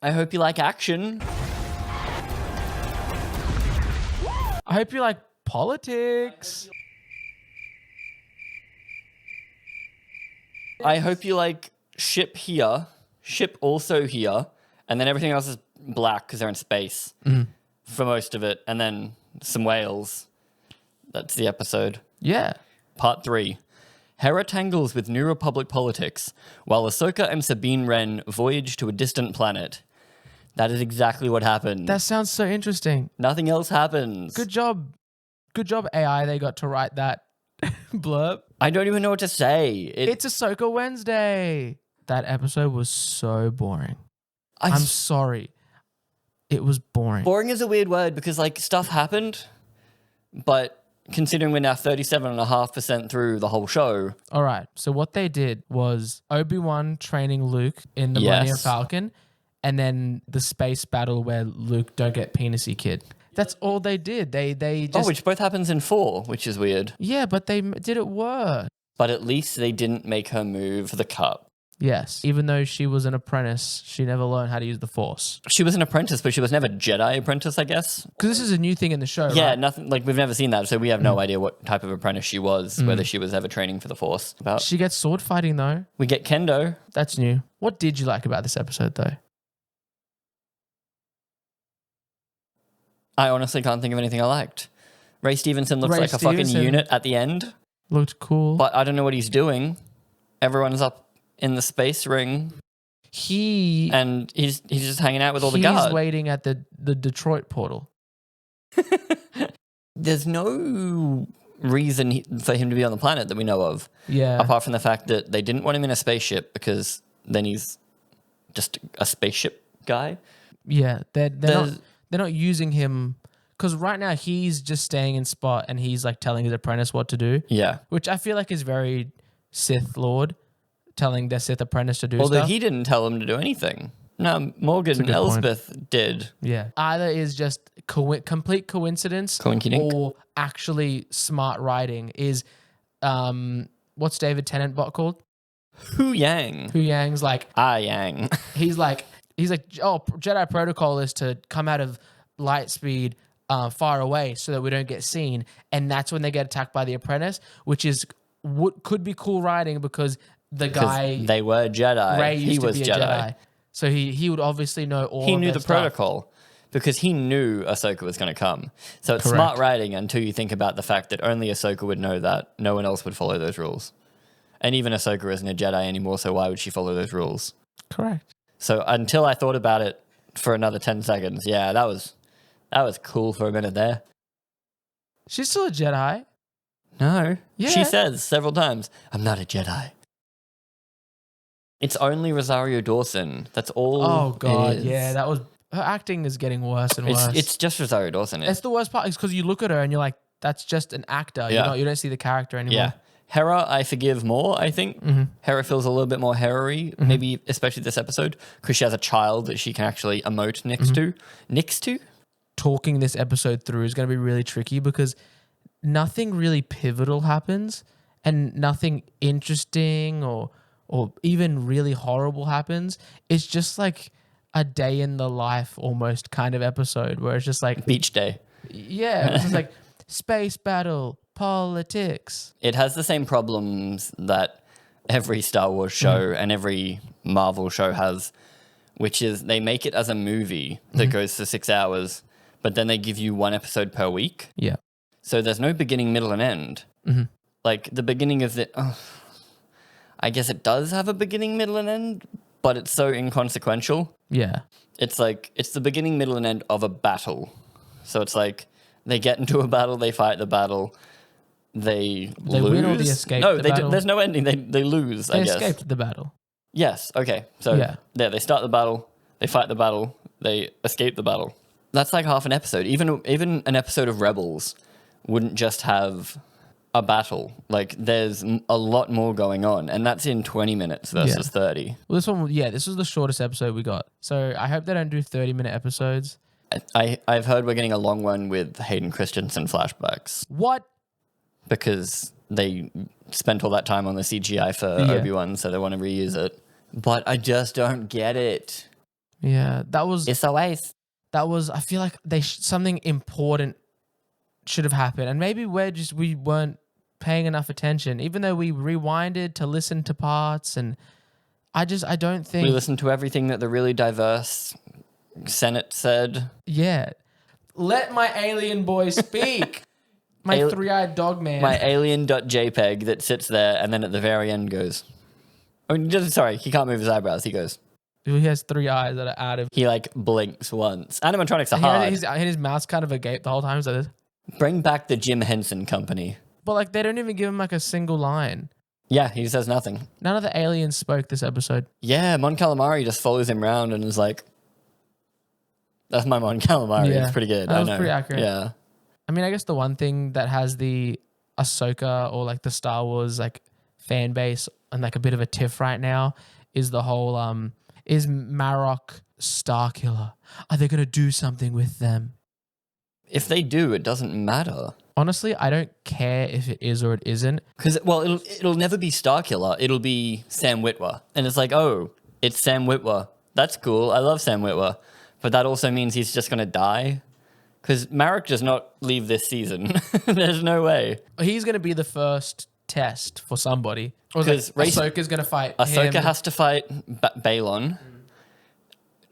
I hope you like action. I hope you like politics. I hope you like ship here, ship also here, and then everything else is black because they're in space for most of it, and then some whales. That's the episode. Yeah. Part 3. Hera tangles with New Republic politics, while Ahsoka and Sabine Wren voyage to a distant planet. That is exactly what happened. That sounds so interesting. Nothing else happens. Good job. Good job, AI. They got to write that blurb. I don't even know what to say. It's Ahsoka Wednesday. That episode was so boring. I'm sorry. It was boring. Boring is a weird word because, like, stuff happened, but considering we're now 37.5% through the whole show. All right. So what they did was Obi-Wan training Luke in the Millennium Falcon, and then the space battle where Luke don't get penisy kid. That's all they did. They just... which both happens in 4, which is weird. Yeah, but they did it worse. But at least they didn't make her move the cup. Yes. Even though she was an apprentice, she never learned how to use the Force. She was an apprentice, but she was never Jedi apprentice, I guess. Because this is a new thing in the show, Yeah, right? nothing, like, we've never seen that, so we have no idea what type of apprentice she was, whether she was ever training for the Force. She gets sword fighting, though. We get kendo. That's new. What did you like about this episode, though? I honestly can't think of anything I liked. Ray Stevenson looks like a fucking unit at the end. Looked cool. But I don't know what he's doing. Everyone's up in the space ring. And he's just hanging out with all the guards. He's waiting at the Detroit portal. There's no reason for him to be on the planet that we know of. Yeah. Apart from the fact that they didn't want him in a spaceship because then he's just a spaceship guy. Yeah. They're not using him because right now he's just staying in spot and he's like telling his apprentice what to do. Yeah. Which I feel like is very Sith Lord, telling their Sith apprentice to do stuff. Although he didn't tell him to do anything. No, Morgan and Elsbeth did. Yeah. Either is just complete coincidence or actually smart writing is, what's David Tennant bot called? Hu Yang. Hu Yang's like... Yang. He's like, oh, Jedi protocol is to come out of light speed far away so that we don't get seen. And that's when they get attacked by the apprentice, which is what could be cool writing because the guy... They were Jedi. Ray used he to was be a Jedi. So he would obviously know all He of knew their the stuff. protocol because he knew Ahsoka was going to come. So it's smart writing until you think about the fact that only Ahsoka would know that. No one else would follow those rules. And even Ahsoka isn't a Jedi anymore, so why would she follow those rules? Correct. So until I thought about it for another 10 seconds, yeah, that was cool for a minute there. She's still a Jedi. No. Yeah. She says several times, I'm not a Jedi. It's only Rosario Dawson. That's all. Oh, God. it is. Yeah, that was... Her acting is getting worse and worse. It's just Rosario Dawson. It's the worst part is because you look at her and you're like, that's just an actor. Yeah. You don't see the character anymore. Yeah. Hera, I forgive more, I think. Hera feels a little bit more Hera-y, maybe especially this episode, because she has a child that she can actually emote next to. Next to? Talking this episode through is going to be really tricky because nothing really pivotal happens and nothing interesting or even really horrible happens. It's just like a day in the life almost kind of episode where it's just like... Beach day. Yeah. It's just like space battle, politics. It has the same problems that every Star Wars show and every Marvel show has, which is they make it as a movie that goes for 6 hours, but then they give you one episode per week. Yeah. So there's no beginning, middle, and end. Like the beginning of the... I guess it does have a beginning, middle, and end, but it's so inconsequential. Yeah. It's like, it's the beginning, middle, and end of a battle. So it's like, they get into a battle, they fight the battle, they lose. Win or they escape no, the battle? There's no ending, they lose, I guess. They escaped the battle. Yes, okay. So they start the battle, they fight the battle, they escape the battle. That's like half an episode. Even an episode of Rebels wouldn't just have a battle. Like, there's a lot more going on, and that's in 20 minutes versus 30. Well, this was the shortest episode we got. So I hope they don't do 30-minute episodes. I've heard we're getting a long one with Hayden Christensen flashbacks. What? Because they spent all that time on the CGI for Obi-Wan, so they want to reuse it. But I just don't get it. Yeah, that was SOS. I feel like something important should have happened, and maybe we weren't paying enough attention, even though we rewinded to listen to parts, and I don't think We listened to everything that the really diverse Senate said. Yeah. Let my alien boy speak. My three-eyed dog man. My alien.jpg that sits there and then at the very end goes, sorry, he can't move his eyebrows. He goes. He has 3 eyes that are out of... He like blinks once. Animatronics are hard. His mouth's kind of agape the whole time. So Bring back the Jim Henson Company. But like they don't even give him like a single line. Yeah, he says nothing. None of the aliens spoke this episode. Yeah, Mon Calamari just follows him around and is like, that's my Mon Calamari. Yeah. It's pretty good. That was pretty accurate. Yeah. I mean, I guess the one thing that has the Ahsoka or like the Star Wars like fan base and like a bit of a tiff right now is the whole is Marok Starkiller? Are they gonna do something with them? If they do, it doesn't matter. Honestly, I don't care if it is or it isn't. Because, well, it'll never be Starkiller. It'll be Sam Witwer. And it's like, oh, it's Sam Witwer. That's cool. I love Sam Witwer. But that also means he's just going to die. Because Marek does not leave this season. There's no way. He's going to be the first test for somebody. Because Ahsoka's going to fight Ahsoka him. has to fight Balon.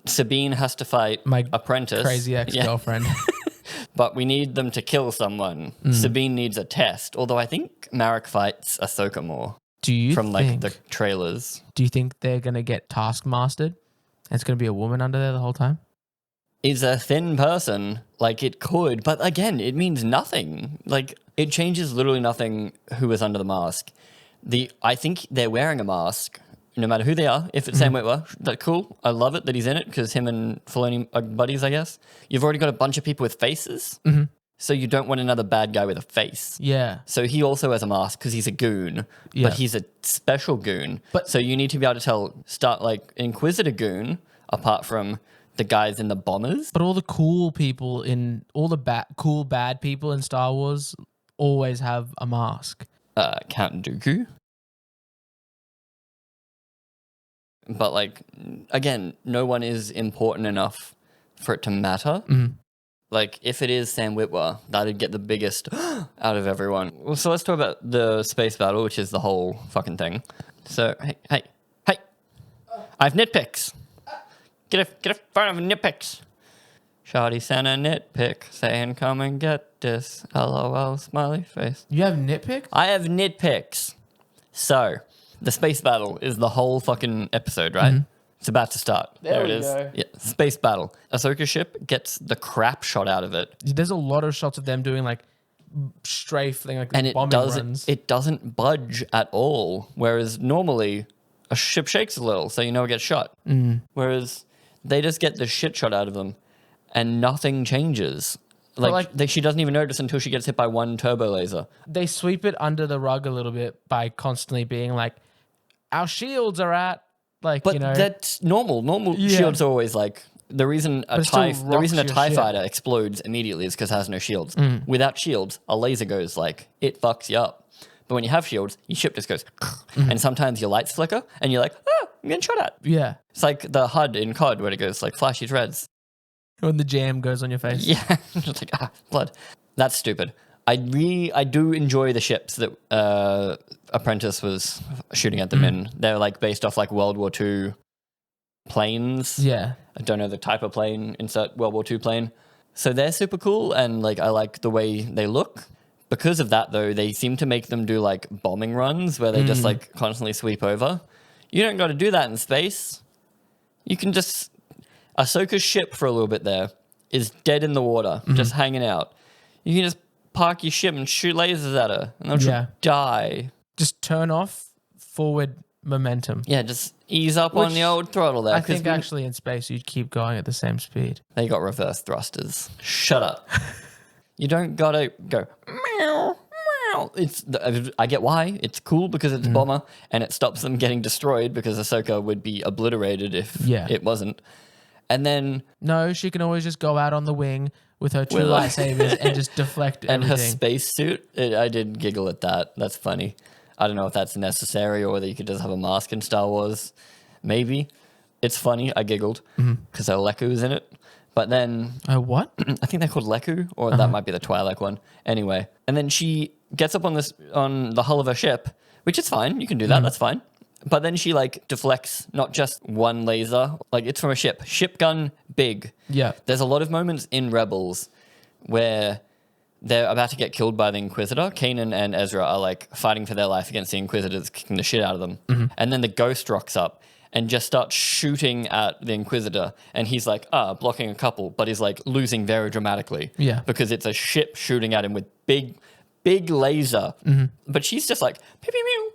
Sabine has to fight my Apprentice. Crazy ex-girlfriend. Yeah. But we need them to kill someone. Sabine needs a test. Although I think Marek fights Ahsoka more. Do you from like the trailers. Do you think they're going to get taskmastered? And it's going to be a woman under there the whole time? Is a thin person. Like it could. But again, it means nothing. Like it changes literally nothing who is under the mask. I think they're wearing a mask. No matter who they are, if it's Sam Witwer, that's cool. I love it that he's in it because him and Filoni are buddies, I guess. You've already got a bunch of people with faces, so you don't want another bad guy with a face. Yeah. So he also has a mask because he's a goon, but he's a special goon. So you need to be able to start like Inquisitor goon apart from the guys in the bombers. But all the cool people all the cool bad people in Star Wars always have a mask. Count Dooku. But, like, again, no one is important enough for it to matter. Like, if it is Sam Witwer, that'd get the biggest out of everyone. Well, so let's talk about the space battle, which is the whole fucking thing. So, hey. I have nitpicks. Get a front of nitpicks. Shawty sent a nitpick saying, come and get this. LOL, smiley face. You have nitpicks? I have nitpicks. So... the space battle is the whole fucking episode, right? It's about to start. There it is. Go. Yeah, space battle. Ahsoka's ship gets the crap shot out of it. There's a lot of shots of them doing like strafing, like and bombing runs. It doesn't budge at all. Whereas normally a ship shakes a little, so you know it gets shot. Whereas they just get the shit shot out of them, and nothing changes. She doesn't even notice until she gets hit by one turbo laser. They sweep it under the rug a little bit by constantly being like, our shields are at, like, but that's normal. Normal shields are always like, the reason a TIE fighter explodes immediately is because it has no shields. Without shields, a laser goes like, it fucks you up. But when you have shields, your ship just goes, and sometimes your lights flicker, and you're like, I'm getting shot at. Yeah. It's like the HUD in COD where it goes like flashy reds. When the jam goes on your face. Yeah, just like, blood. That's stupid. I do enjoy the ships that Apprentice was shooting at them in. They're like based off like World War II planes. Yeah. I don't know the type of plane, insert World War II plane. So they're super cool and like I like the way they look. Because of that though, they seem to make them do like bombing runs where they just like constantly sweep over. You don't got to do that in space. You can just... Ahsoka's ship for a little bit there is dead in the water, just hanging out. You can just park your ship and shoot lasers at her, and they'll just die. Just turn off forward momentum. Yeah, just ease up on the old throttle there. I think actually in space you'd keep going at the same speed. They got reverse thrusters. Shut up. You don't gotta go meow, meow. I get why. It's cool because it's a bomber, and it stops them getting destroyed because Ahsoka would be obliterated if it wasn't. And then... no, she can always just go out on the wing with her 2 lightsabers and just deflect everything. And her spacesuit, I did giggle at that. That's funny. I don't know if that's necessary or whether you could just have a mask in Star Wars. Maybe. It's funny. I giggled because Leku's in it. But then... Oh, what? I think they're called Leku, or that might be the Twi'lek one. Anyway. And then she gets up on the hull of her ship, which is fine. You can do that. That's fine. But then she, like, deflects not just one laser. Like, it's from a ship. Ship gun, big. Yeah. There's a lot of moments in Rebels where they're about to get killed by the Inquisitor. Kanan and Ezra are, like, fighting for their life against the Inquisitors, kicking the shit out of them. And then the Ghost rocks up and just starts shooting at the Inquisitor. And he's like, blocking a couple, but he's, like, losing very dramatically. Yeah. Because it's a ship shooting at him with big laser. But she's just like, pew, pew, pew.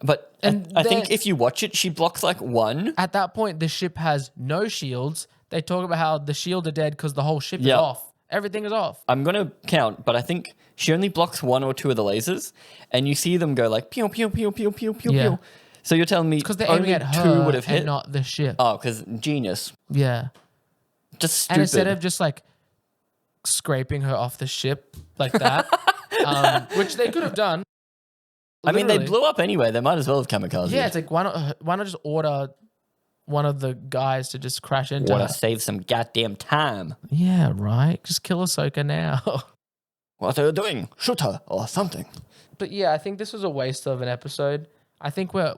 But I think if you watch it, she blocks like one. At that point, the ship has no shields. They talk about how the shields are dead because the whole ship is off. Everything is off. I'm going to count, but I think she only blocks one or two of the lasers. And you see them go like, pew, pew, pew, pew, pew, pew, pew. So you're telling me because they're only aiming at her two would have hit? and not the ship. Oh, because genius. Yeah. Just stupid. And instead of just like scraping her off the ship like that, which they could have done. Literally. I mean, they blew up anyway. They might as well have kamikaze. Yeah, it's like, why not just order one of the guys to just crash into her? Save some goddamn time. Yeah, right. Just kill Ahsoka now. What are you doing? Shoot her or something. But yeah, I think this was a waste of an episode. I think we're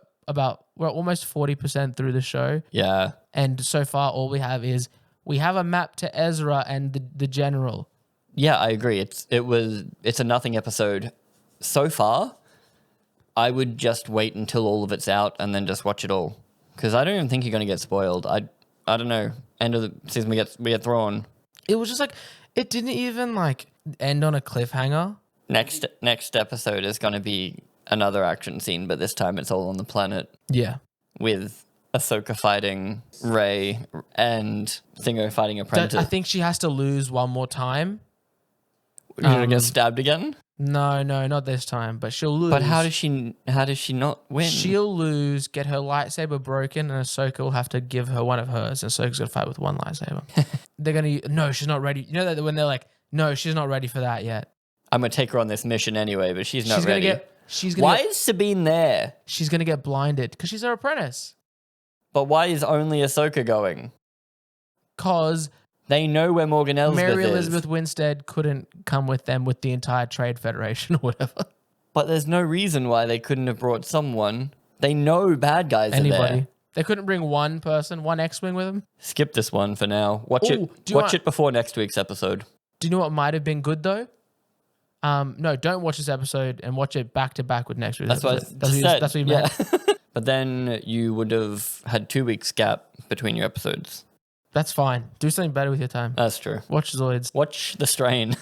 almost 40% through the show. Yeah. And so far, all we have is we have a map to Ezra and the general. Yeah, I agree. It's a nothing episode. So far, I would just wait until all of it's out and then just watch it all. Because I don't even think you're going to get spoiled. I don't know. End of the season, we get thrown. It was just like, it didn't even like end on a cliffhanger. Next episode is going to be another action scene, but this time it's all on the planet. Yeah. With Ahsoka fighting Rey and Thingo fighting Apprentice. I think she has to lose one more time. You're going to get stabbed again? No, not this time. But she'll lose. But how does she not win? She'll lose, get her lightsaber broken, and Ahsoka will have to give her one of hers, and Ahsoka's gonna fight with one lightsaber. They're gonna no, she's not ready. You know that when they're like, no, she's not ready for that yet. I'm gonna take her on this mission anyway, but she's not ready. Why is Sabine there? She's gonna get blinded because she's her apprentice. But why is only Ahsoka going? Cause they know where Morgan Elsbeth Mary Elizabeth Winstead couldn't come with them with the entire Trade Federation or whatever. But there's no reason why they couldn't have brought someone. They know bad guys are there. They couldn't bring one person, one X-Wing with them? Skip this one for now. Watch it before next week's episode. Do you know what might have been good, though? No, don't watch this episode and watch it back-to-back with next week's episode. That's what you meant. But then you would have had 2 weeks gap between your episodes. That's fine. Do something better with your time. That's true. Watch Zoids. Watch The Strain.